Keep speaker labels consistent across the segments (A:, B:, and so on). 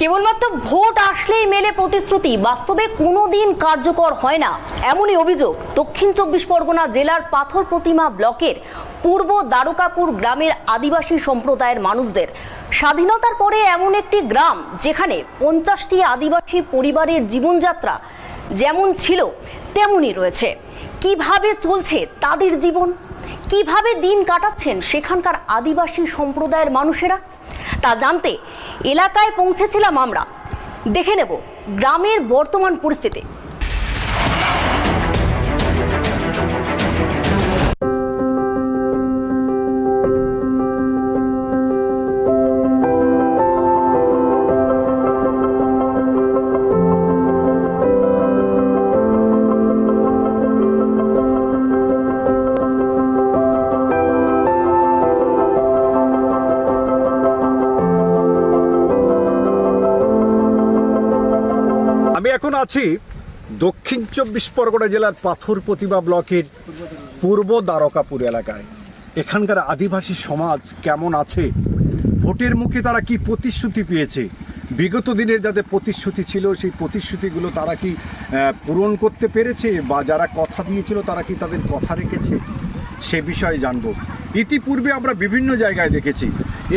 A: কেবলমাত্র ভোট আসলেই মেলে প্রতিশ্রুতি, বাস্তবে কোনোদিন কার্যকর হয় না, এমনই অভিযোগ দক্ষিণ 24 পরগনা জেলার পাথর প্রতিমা ব্লকের পূর্ব দ্বারকাপুর গ্রামের আদিবাসী সম্প্রদায়ের মানুষদের। স্বাধীনতার পরে এমন একটি গ্রাম যেখানে 50টি আদিবাসী পরিবারের জীবনযাত্রা যেমন ছিল তেমনই রয়েছে। কিভাবে চলছে তাদের জীবন, কিভাবে দিন কাটাচ্ছেন সেখানকার আদিবাসী সম্প্রদায়ের মানুষেরা, তা জানতে এলাকায় পৌঁছেছিলাম আমরা। দেখে নেব গ্রামের বর্তমান পরিস্থিতি।
B: আমি এখন আছি দক্ষিণ 24 পরগনা জেলার পাথর প্রতিমা ব্লকের পূর্ব দ্বারকাপুর এলাকায়। এখানকার আদিবাসী সমাজ কেমন আছে, ভোটের মুখে তারা কি প্রতিশ্রুতি পেয়েছে, বিগত দিনের যাদের প্রতিশ্রুতি ছিল সেই প্রতিশ্রুতিগুলো তারা কি পূরণ করতে পেরেছে, বা যারা কথা দিয়েছিল তারা কি তাদের কথা রেখেছে, সে বিষয়ে জানবো। ইতিপূর্বে আমরা বিভিন্ন জায়গায় দেখেছি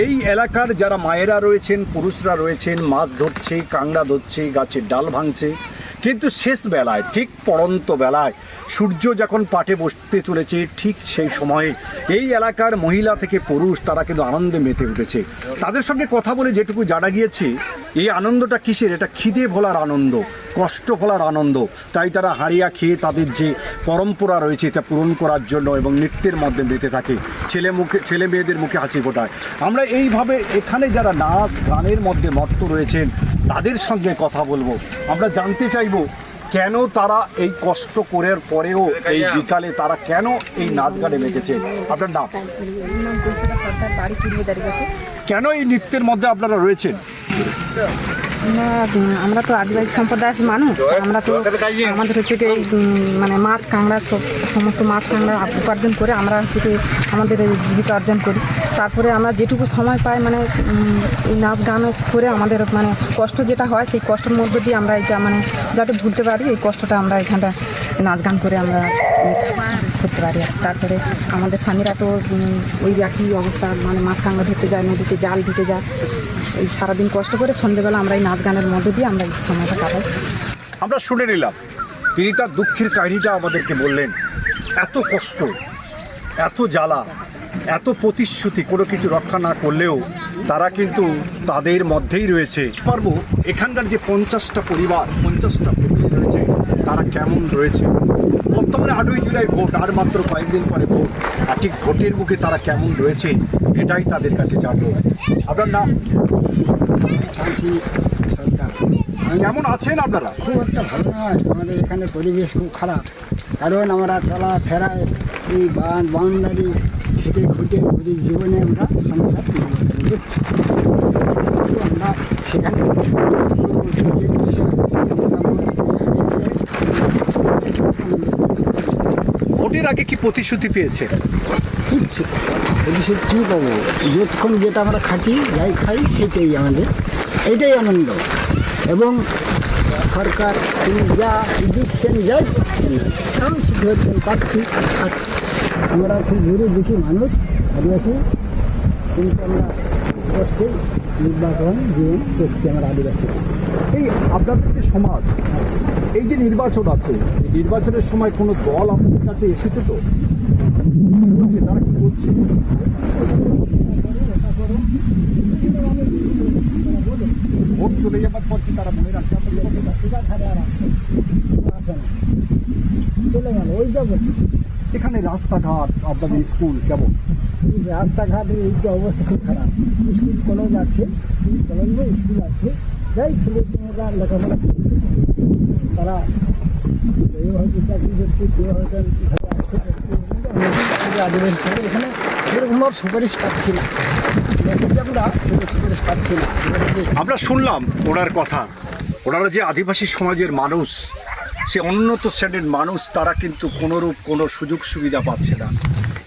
B: এই এলাকার যারা মায়েরা রয়েছেন, পুরুষরা রয়েছেন, মাছ ধরছে, কাঁংড়া ধরছে, গাছের ডাল ভাঙছে, কিন্তু শেষ বেলায় ঠিক পড়ন্ত বেলায় সূর্য যখন পাটে বসতে চলেছে ঠিক সেই সময়ে এই এলাকার মহিলা থেকে পুরুষ তারা কিন্তু আনন্দে মেতে উঠেছে। তাদের সঙ্গে কথা বলে যেটুকু জানা গিয়েছে এই আনন্দটা কিসের, এটা খিদে ভোলার আনন্দ, কষ্ট ভোলার আনন্দ। তাই তারা হারিয়া খেয়ে তাদের যে পরম্পরা রয়েছে তা পূরণ করার জন্য এবং নৃত্যের মধ্যে মেতে থাকে, ছেলে মেয়েদের মুখে হাসি ফোটায়। আমরা এইভাবে এখানে যারা নাচ গানের মধ্যে মত্ত রয়েছেন তাদের সঙ্গে কথা বলবো। আমরা জানতে চাইবো কেন তারা এই কষ্ট করার পরেও এই বিকালে তারা কেন এই নাচ গানে মেতেছে। আপনার নাম? কেন এই নৃত্যের মধ্যে আপনারা রয়েছেন?
C: আমরা তো আদিবাসী সম্প্রদায়ের মানুষ, আমরা তো আমাদের হচ্ছে কি মানে মাছ কাঁংড়া সমস্ত মাছ কাঁংড়া উপার্জন করে আমরা হচ্ছে কি আমাদের জীবিকা অর্জন করি। তারপরে আমরা যেটুকু সময় পাই মানে এই নাচ গান করে আমাদের মানে কষ্ট যেটা হয় সেই কষ্টের মধ্যে দিয়ে আমরা এটা মানে যাতে ভুলতে পারি, এই কষ্টটা আমরা এখানটা নাচ গান করে আমরা করতে পারি। তারপরে আমাদের স্বামীরা তো ওই একই অবস্থা, মানে মাছ কাঁংড়া ধরতে যায়, নদীতে জাল দিতে যায়, এই সারাদিন কষ্ট করে সন্ধ্যেবেলা আমরা এই নাচ গানের মধ্যে দিয়ে আমরা এই সময়টা কাটাই।
B: আমরা শুনে নিলাম, তিনি তার দুঃখের কাহিনীটা আমাদেরকে বললেন। এত কষ্ট, এত জ্বালা, এত প্রতিশ্রুতি, কোনো কিছু রক্ষা না করলেও তারা কিন্তু তাদের মধ্যেই রয়েছে। পারবো এখানকার যে 50টা পরিবার রয়েছে তারা কেমন রয়েছে। বর্তমানে 8ই জুলাই ভোট, আর মাত্র কয়েকদিন পরে ভোট, আর ঠিক ভোটের মুখে তারা কেমন রয়েছে এটাই তাদের কাছে জানবো। আপনার নাম? কেমন আছেন আপনারা?
D: খুব একটা ভালো নয়, আমাদের এখানে পরিবেশ খুব খারাপ। কারণ আমরা চলাফেরায় এই বাউন্ডারি খেটে খুঁটে গরিব জীবনে আমরা সংসার করছি, কিন্তু আমরা সেখানে
B: ভোটের আগে কি প্রতিশ্রুতি পেয়েছে?
D: কিচ্ছু প্রতিশ্রুতি কী পাবো, যতক্ষণ যেটা আমরা খাটি যাই খাই সেটাই আমাদের, এইটাই আনন্দ। এবং সরকার তিনি যা দিচ্ছেন যাই আমি কিছু পাচ্ছি। আমরা খুব দূরে দেখি মানুষ আদিবাসী, কিন্তু আমরা কষ্টে নির্বাচন জীবন করছি আমরা আদিবাসী।
B: এই আপনাদের যে সমাজ, এই যে নির্বাচন আছে, এই নির্বাচনের সময় কোনো দল আপনাদের কাছে এসেছে তো? তারা কি করছে? ভোট চলে যাবার পর কি তারা মনে রাখতে
D: চলে গেল ওই যাবো।
B: এখানে রাস্তাঘাট, আপনাদের স্কুল কেমন?
D: রাস্তাঘাটের এই যে অবস্থা খুব খারাপ। স্কুল কলেজ আছে, স্কুল আছে, যাই ছেলেমেয়েরা লেখাপড়া শিখতে তারা হয়তো চাকরি করতে, কেউ হয়তো আদিবাসী ছেলে এখানে সেরকম সুপারিশ পাচ্ছি না, আমরা সেরকম সুপারিশ পাচ্ছি না।
B: আমরা শুনলাম ওনার কথা, ওনারা যে আদিবাসী সমাজের মানুষ, সে উন্নত শ্রেণীর মানুষ, তারা কিন্তু কোনোরূপ কোনো সুযোগ সুবিধা পাচ্ছে না।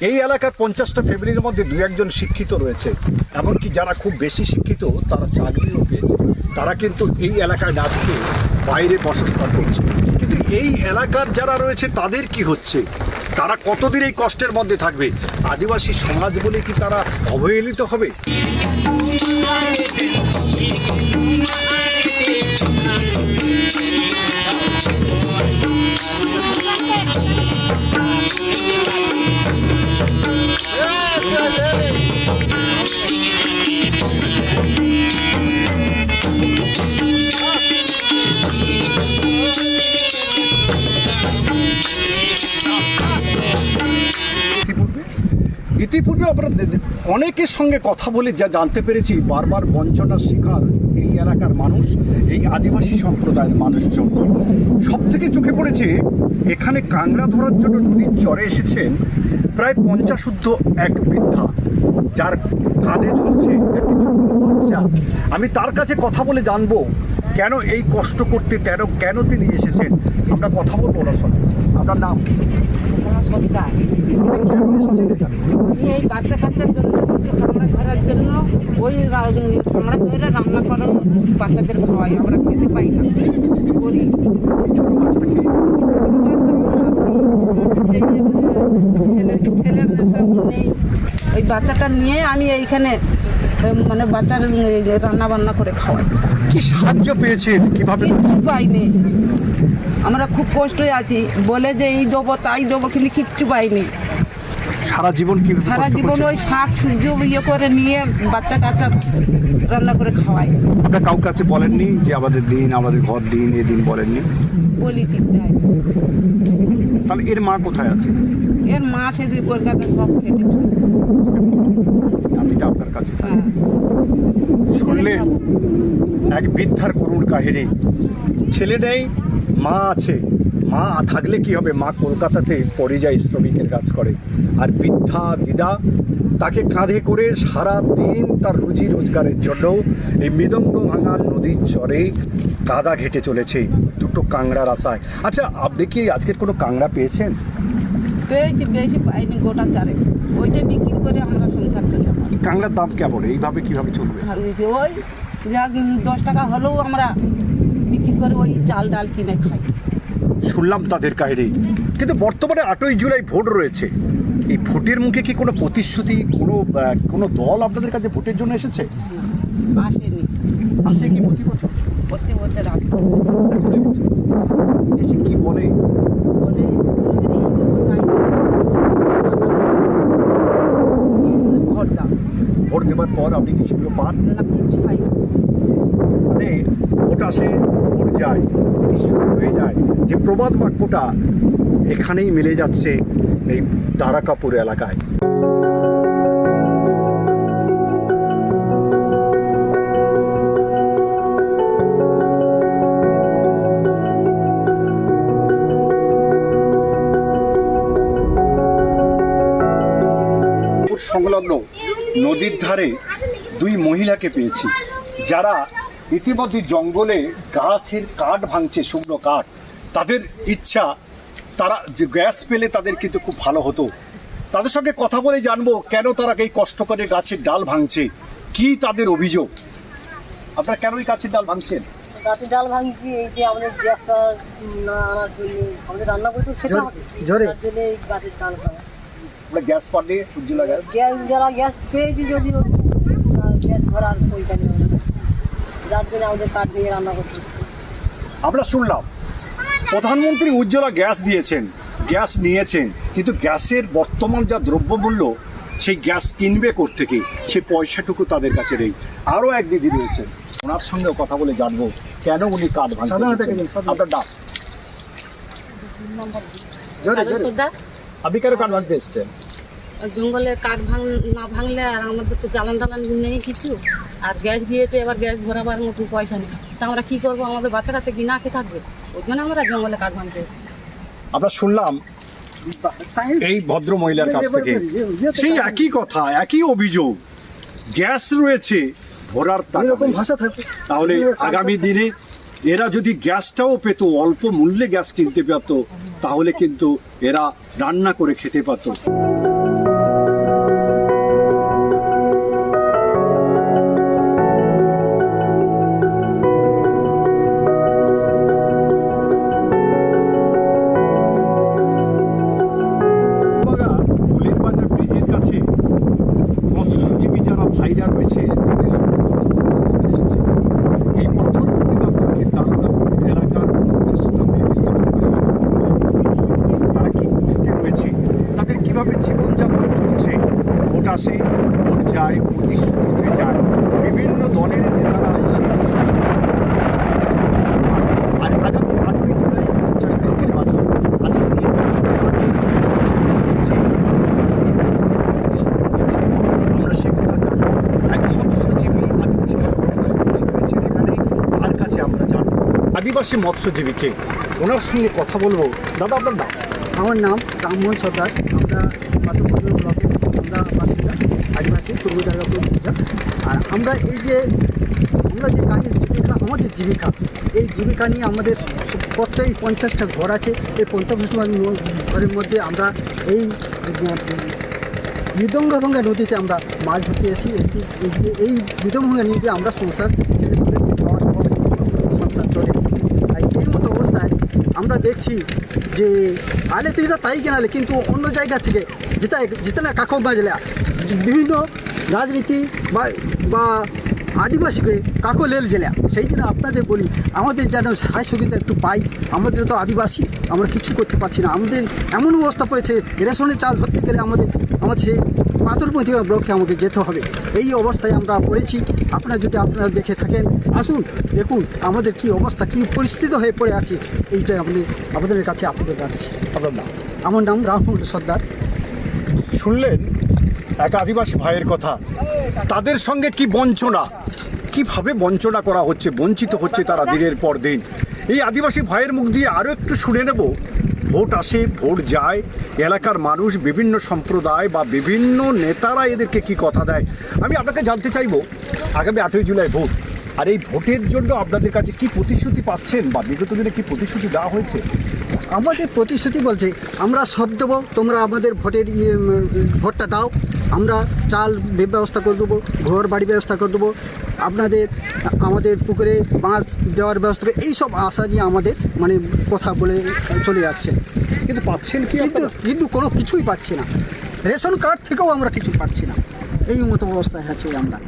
B: এই এলাকার 50টা ফ্যামিলির মধ্যে 2-1 শিক্ষিত রয়েছে, এমনকি যারা খুব বেশি শিক্ষিত তারা চাকরিও পেয়েছে। তারা কিন্তু এই এলাকায় না থেকে বাইরে বসবাস করছে। কিন্তু এই এলাকার যারা রয়েছে তাদের কি হচ্ছে? তারা কতদিন এই কষ্টের মধ্যে থাকবে? আদিবাসী সমাজ বলে কি তারা অবহেলিত হবে? ইতিপূর্বে আমরা অনেকের সঙ্গে কথা বলে যা জানতে পেরেছি, বারবার বঞ্চনার শিকার এই এলাকার মানুষ, এই আদিবাসী সম্প্রদায়ের মানুষজন। সব থেকে চোখে পড়েছে এখানে কাংড়া ধরার জন্য নদীর চরে এসেছেন প্রায় 50 ঊর্ধ্ব এক বৃদ্ধা, যার কাঁধে ঝুলছে একটি ছোট্ট বাচ্চা। আমি তার কাছে কথা বলে জানবো কেন এই কষ্ট করতে, কেন তিনি এসেছেন। আমরা কথা বলবো ওনার সঙ্গে। আপনার নাম?
C: সরকার
B: কেন এসেছেন এখানে?
C: এই বাচ্চা কাচ্চার জন্য কামড়া ধরার জন্য ওই কামড়া ধরে রান্না করো, বাচ্চাদের খাওয়াই, আমরা খেতে পাই না করি। ছেলের সব নেই, ওই বাচ্চাটা নিয়ে আমি এইখানে মানে বাচ্চার রান্না বান্না করে খাওয়াই।
B: কি সাহায্য পেয়েছেন? কিভাবে?
C: কিচ্ছু পাইনি, আমরা খুব কষ্টে আছি। বলে যে এই দেবো তাই দেবো, কিন্তু কিচ্ছু পাইনি।
B: সারা জীবন কি
C: সারা জীবন ওই শাক সবজি ইয়ে করে নিয়ে বাচ্চা কাচ্চা রান্না করে খাওয়াই।
B: আপনার কাউ কাছে বলেননি যে আমাদের দিন, আমাদের ঘর দিন, এদিন বলেননি?
C: বলি চিন্তা হয়।
B: তাহলে এর মা কোথায় আছে?
C: এর মা সেদিন কলকাতা সব খেটে
B: নাতিটা আপনার কাছে।
C: হ্যাঁ।
B: শুনলে এক বৃদ্ধার করুণ কাহিনী। ছেলে নেই, মা আছে। মা থাকলে কি হবে? মা কলকাতাতে পরিযায়ী শ্রমিকের কাজ করে, আর বৃদ্ধা দিদা তাকে কাঁধে করে সারা দিন তার রুজি রোজগারের জন্য এই মৃদঙ্গ ভাঙা নদীর চরে কাদা ঘেটে চলেছে দুটো কাংড়ার আশায়। আচ্ছা, আপনি কি আজকের কোনো কাংড়া পেয়েছেন?
C: পেয়েছি, বেশি পাইনি, গোটা চারে। ওইটা বিক্রি করে আমরা সংসার চলে।
B: কাংড়ার দাম কেমন? এইভাবে কিভাবে চলবে?
C: ওই যা 10 টাকা হলেও আমরা বিক্রি করে ওই চাল ডাল কিনে খাই।
B: শুনলাম তাদের কাহিনী। কিন্তু বর্তমানে 8ই জুলাই ভোট রয়েছে। এই ভোটের মুখে কি কোনো প্রতিশ্রুতি, কোনো দল আপনাদের কাছে ভোটের জন্য এসেছে?
C: আসেনি।
B: আসে কি প্রতি বছর?
C: প্রতি বছর আসে।
B: এসে কি বলে?
C: বলে আমাদের এই দেবো তাই দেবো, আমাদের ভোট দাও।
B: ভোট দেওয়ার পর আপনি কি সেগুলো পান?
C: না, কিচ্ছু পাই না।
B: মানে ভোট আসে, ভোট যায়, প্রতিশ্রুতি হয়ে যায়। যে প্রবাদ বাক্যটা এখানেই মিলে যাচ্ছে এই দ্বারকাপুর এলাকায়। সংলগ্ন নদীর ধারে 2 মহিলাকে পেয়েছি, যারা ইতিমধ্যে জঙ্গলে গাছের কাঠ ভাঙছে, শুকনো কাঠ। তাদের ইচ্ছা, তারা যে গ্যাস পেলে তাদের কিন্তু খুব ভালো হতো। তাদের সঙ্গে কথা বলে জানবো কেন তারা এই কষ্ট করে গাছের ডাল ভাঙছে, কি তাদের অভিযোগ। আপনারা কেন এই গাছের ডাল ভাঙছেন?
E: গাছের ডাল ভাঙছি এই যে আমাদের গ্যাসটা না আনার জন্য, আমাদের রান্না করতে খেতে হবে, তার জন্য এই গাছের ডাল ভাঙা।
B: আমরা গ্যাস পাঠিয়ে উজ্জ্বলা গ্যাস
E: যারা গ্যাস পেয়েছি যদিও গ্যাস ভরার পয়সা নেই, যার জন্য আমাদের কাঠ দিয়ে রান্না করতে হচ্ছে।
B: আমরা শুনলাম প্রধানমন্ত্রী উজ্জ্বলা গ্যাস দিয়েছেন, গ্যাস নিয়েছেন, কিন্তু গ্যাসের বর্তমান যা দ্রব্যমূল্য, সেই গ্যাস কিনবে কোত্থেকে, সেই পয়সাটুকু তাদের কাছে নেই। আরও এক দিদি রয়েছেন, ওনার সঙ্গেও কথা বলে জানবো কেন উনি কাঠ ভাঙছেন। আপনার ডাক? আপনি কেন কাঠ ভাঙতে এসছেন?
F: জঙ্গলে কাঠ না ভাঙলে আর আমাদের তো জ্বালান টালান নেই কিছু, আর গ্যাস দিয়েছে, এবার গ্যাস ভরাবার মতন পয়সা নেই, তা আমরা কী করবো? আমাদের বাচ্চা কাছে কি না খেয়ে থাকবে? ওই জন্য আমরা জঙ্গলে কাঠ ভাঙতে এসেছি।
B: আমরা শুনলাম এই ভদ্র মহিলার কাছ থেকে সেই একই কথা, একই অভিযোগ। গ্যাস রয়েছে, ভরার টাকা নেই। তাহলে আগামী দিনে এরা যদি গ্যাসটাও পেত, অল্প মূল্যে গ্যাস কিনতে পেত, তাহলে কিন্তু এরা রান্না করে খেতে পারত। আসে, ভোট যায়, প্রতিশ্রুতি হয়ে যায়, বিভিন্ন দলের নেতারা এসে আর আগামী 8ই জুলাই পঞ্চায়েতের নির্বাচন, আর সেই নির্বাচনের আগে আমরা সে কথা জানবো। এক মৎস্যজীবী আদিবাসী সম্প্রদায় রয়েছেন এখানে, তার কাছে আমরা জানবো আদিবাসী মৎস্যজীবীকে, ওনার সঙ্গে কথা বলবো। দাদা, আপনার নাম?
G: আমার নাম রামমোহন সর্দার। আমরা পাথরপুকুর ব্লকে আমরা বাসিন্দা, আদিবাসী, পূর্ব দারোগাপুর পূজা। আর আমরা আমরা যে কাজের জীবিকা, আমাদের জীবিকা, এই জীবিকা নিয়ে আমাদের প্রত্যেক 50টা ঘর আছে। এই 50টা ঘরের মধ্যে আমরা এই মৃদঙ্গভঙ্গা নদীতে আমরা মাছ ধরতে এসেছি। এই মৃদঙ্গভঙ্গা নদীতে আমরা সংসার ছেলেমেয়েদের খাওয়া দাওয়া সংসার চলে। আর এই মতো অবস্থায় আমরা দেখছি যে আলে থেকে তাই কেনালে, কিন্তু অন্য জায়গা থেকে যেটা কাকব বাজলে বিভিন্ন রাজনীতি বা আদিবাসীকে কাকো লেল জেলা। সেই জন্য আপনাদের বলি, আমাদের যেন সাহায্য সুবিধা একটু পাই। আমাদের তো আদিবাসী, আমরা কিছু করতে পারছি না। আমাদের এমন অবস্থা পড়েছে, রেশনের চাল ধরতে গেলে আমাদের সেই পাথরপুকুর ব্লকে আমাকে যেতে হবে। এই অবস্থায় আমরা পড়েছি। আপনারা দেখে থাকেন, আসুন দেখুন আমাদের কি অবস্থা, কি পরিস্থিতি হয়ে পড়ে আছে। এইটাই আমাদের কাছে আপনাদের রাখছি।
B: আপনার নাম?
G: আমার নাম রামমোহন সর্দার।
B: শুনলেন এক আদিবাসী ভাইয়ের কথা, তাদের সঙ্গে কি বঞ্চনা, কিভাবে বঞ্চনা করা হচ্ছে, বঞ্চিত হচ্ছে তারা দিনের পর দিন। এই আদিবাসী ভাইয়ের মুখ দিয়ে আরও একটু শুনে নেব। ভোট আসে, ভোট যায়, এলাকার মানুষ, বিভিন্ন সম্প্রদায় বা বিভিন্ন নেতারা এদেরকে কি কথা দেয়। আমি আপনাকে জানতে চাইবো, আগামী 8ই জুলাই ভোট, আর এই ভোটের জন্য আপনাদের কাছে কি প্রতিশ্রুতি পাচ্ছেন বা বিগত দিনে কি প্রতিশ্রুতি দেওয়া হয়েছে?
G: আমাদের প্রতিশ্রুতি বলছে আমরা সব দেবো, তোমরা আমাদের ভোটটা দাও, আমরা চাল ব্যবস্থা করে দেবো, ঘর বাড়ি ব্যবস্থা করে দেবো, আমাদের পুকুরে মাছ দেওয়ার ব্যবস্থা করে, এইসব আশা নিয়ে আমাদের কথা বলে চলে যাচ্ছে।
B: কিন্তু পাচ্ছেন কি?
G: কিন্তু কোনো কিছুই পাচ্ছি না। রেশন কার্ড থেকেও আমরা কিছু পাচ্ছি না। এই মতো অবস্থায় আছি আমরা।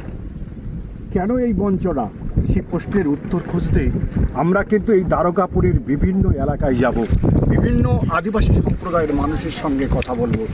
B: কেন এই বঞ্চনা, সেই প্রশ্নের উত্তর খুঁজতে আমরা কিন্তু এই দ্বারকাপুরের বিভিন্ন এলাকায় যাব, বিভিন্ন আদিবাসী সম্প্রদায়ের মানুষের সঙ্গে কথা বলবো।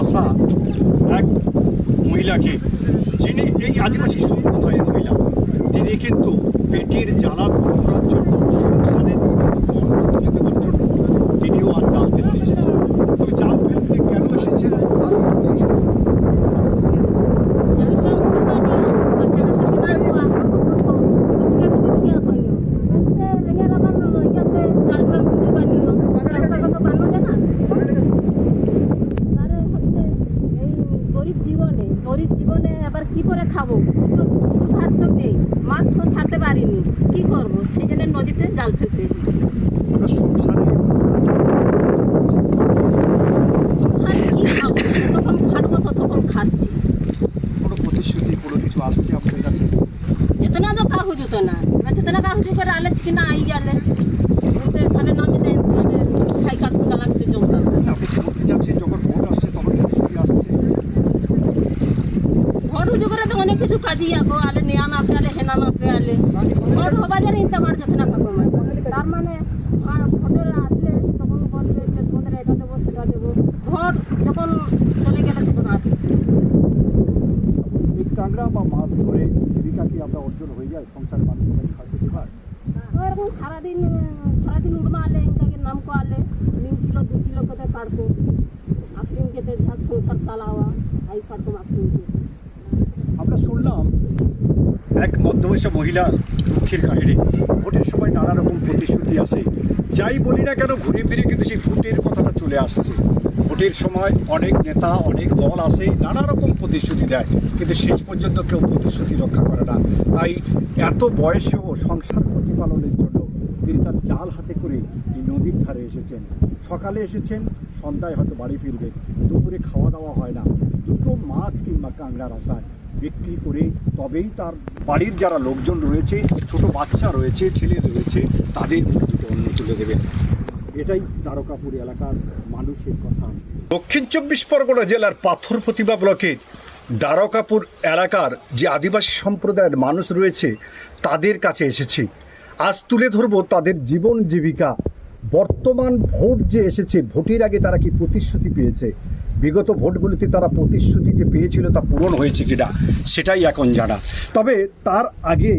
B: আসা এক মহিলাকে, যিনি এই আদিবাসী সম্প্রদায়ের মহিলা, তিনি কিন্তু পেটের জ্বালা দূর করার জন্য, সংসারের অন্ন তুলে দেওয়ার জন্য তিনিও আর জাল ফেলতে এসেছেন। তবে জাল ফেলতে কেন এসেছেন?
F: গরিব জীবনে আবার কি করে খাবো, ভাত তো নেই, মাছ তো ছাড়তে পারিনি, কি করবো, সেই জন্য নদীতে জাল ফেলতে এসেছি। সংসারে কি খাবো, তখন খাটবো তো তখন খাচ্ছি।
B: কোনো প্রতিশ্রুতি, কোনো কিছু আসছে আপনাদের কাছে?
F: जितना तो का हो जतो ना, मैं जितना का हो जो कर आले चिकना आई आले, उनते थाले नाम दे खाई काट के लागते चलता।
B: আপনি কি বলতে চাচ্ছেন, যখন ভোট আসছে তখন প্রতিশ্রুতি আসছে?
F: ভোট जो करे तो অনেক কিছু কাজী আগো আলে নিয়া না আলে হেনা না আলে ভোট হবা জানি ইন্তবার যতনা কাকো মানে তার মানে ভোটের আসলে তখন বলবে যে ভোটের এটা দেবো সেটা দেবো, ভোট যখন চলে গেলে তখন আসবে।
B: এই কাঁকড়া বা মাছ ধরে জীবিকা কি আমরা অর্জন হয়ে যায়, সংসার মানুষের খাদ্য দেওয়ার?
F: এরকম সারাদিন উড়মা আলে ইনকাকে নাম কো আলে 3 কিলো 2 কিলো করে কাটবো, আফরিন কেতে ঝাল সংসার চালাওয়া আই কাটবো আফরিন।
B: আমরা শুনলাম এক মধ্যবয়সী মহিলা দুঃখের কাহিনী। ভোটের সময় নানা রকম প্রতিশ্রুতি আসে, যাই বলি না কেন ঘুরে ফিরে কিন্তু সেই ভোটের কথাটা চলে আসছে। ভোট ভোটের সময় অনেক নেতা অনেক দল আসে, নানা রকম প্রতিশ্রুতি দেয়, কিন্তু শেষ পর্যন্ত কেউ প্রতিশ্রুতি রক্ষা করে না। তাই এত বয়সেও সংসার প্রতিপালনের জন্য তিনি তার জাল হাতে করে এই নদীর ধারে এসেছেন। সকালে এসেছেন, সন্ধ্যায় হয়তো বাড়ি ফিরবে, দুপুরে খাওয়া দাওয়া হয় না, দুটো মাছ কিংবা কাঁকড়ার আশায় বিক্রি করে তবেই তার বাড়ির যারা লোকজন রয়েছে, ছোট বাচ্চা রয়েছে, ছেলে রয়েছে, তাদের মুখে দুটো অন্ন তুলে দেবেন। এটাই দ্বারকাপুর এলাকার মানুষের কথা। দক্ষিণ 24 পরগনা জেলার পাথর প্রতিভা ব্লকের দ্বারকাপুর এলাকার যে আদিবাসী সম্প্রদায়ের মানুষ রয়েছে তাদের কাছে এসেছি। আজ তুলে ধরব তাদের জীবন জীবিকা। বর্তমান ভোট যে এসেছে, ভোটের আগে তারা কি প্রতিশ্রুতি পেয়েছে, বিগত ভোটগুলিতে তারা প্রতিশ্রুতি যে পেয়েছিল তা পূরণ হয়েছে কিনা সেটাই এখন জানা। তবে তার আগে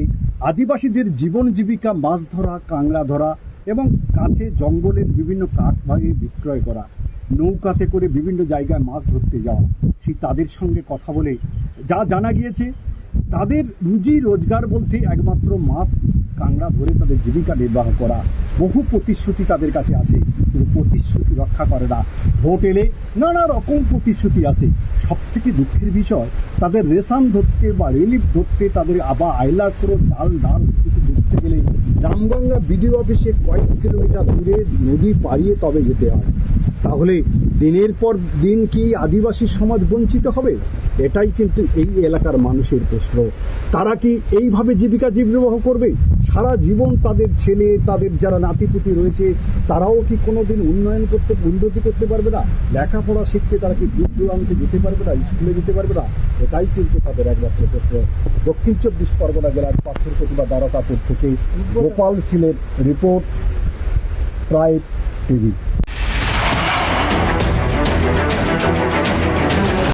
B: আদিবাসীদের জীবন জীবিকা মাছ ধরা, কাঁকড়া ধরা এবং কাছে জঙ্গলের বিভিন্ন কাঠ ভাগে বিক্রয় করা, নৌকাতে করে বিভিন্ন জায়গায় মাছ ধরতে যাওয়া, সেই তাদের সঙ্গে কথা বলে যা জানা গিয়েছে তাদের রুজি রোজগার বলতে একমাত্র মাছ কাঁকড়া ধরে তাদের জীবিকা নির্বাহ করা। বহু প্রতিশ্রুতি তাদের কাছে আছে, কিন্তু প্রতিশ্রুতি রক্ষা করে না। ভোট এলে নানা রকম প্রতিশ্রুতি আছে। সব থেকে দুঃখের বিষয়, তাদের রেশন ধরতে বা রিলিফ ধরতে তাদের আবার আইলা করে ডাল কিছু ধরতে গেলে রামগঙ্গা বিডিও অফিসে কয়েক কিলোমিটার দূরে নদী পাড়িয়ে তবে যেতে হয়। তাহলে দিনের পর দিন কি আদিবাসী সমাজ বঞ্চিত হবে? এটাই কিন্তু এই এলাকার মানুষের প্রশ্ন। তারা কি এইভাবে জীবিকা নির্বাহ করবে সারা জীবন? তাদের ছেলে, তাদের যারা নাতিপুতি রয়েছে, তারাও কি কোনোদিন উন্নতি করতে পারবে না? লেখাপড়া শিখতে তারা কি দূর দূরান্তে যেতে পারবে না, স্কুলে যেতে পারবে না? এটাই কিন্তু তাদের একমাত্র প্রশ্ন। দক্ষিণ 24 পরগনা জেলার পাথর প্রতিভা দ্বারকাপুর থেকে গোপাল সিলের রিপোর্ট, ট্রাইব টিভি।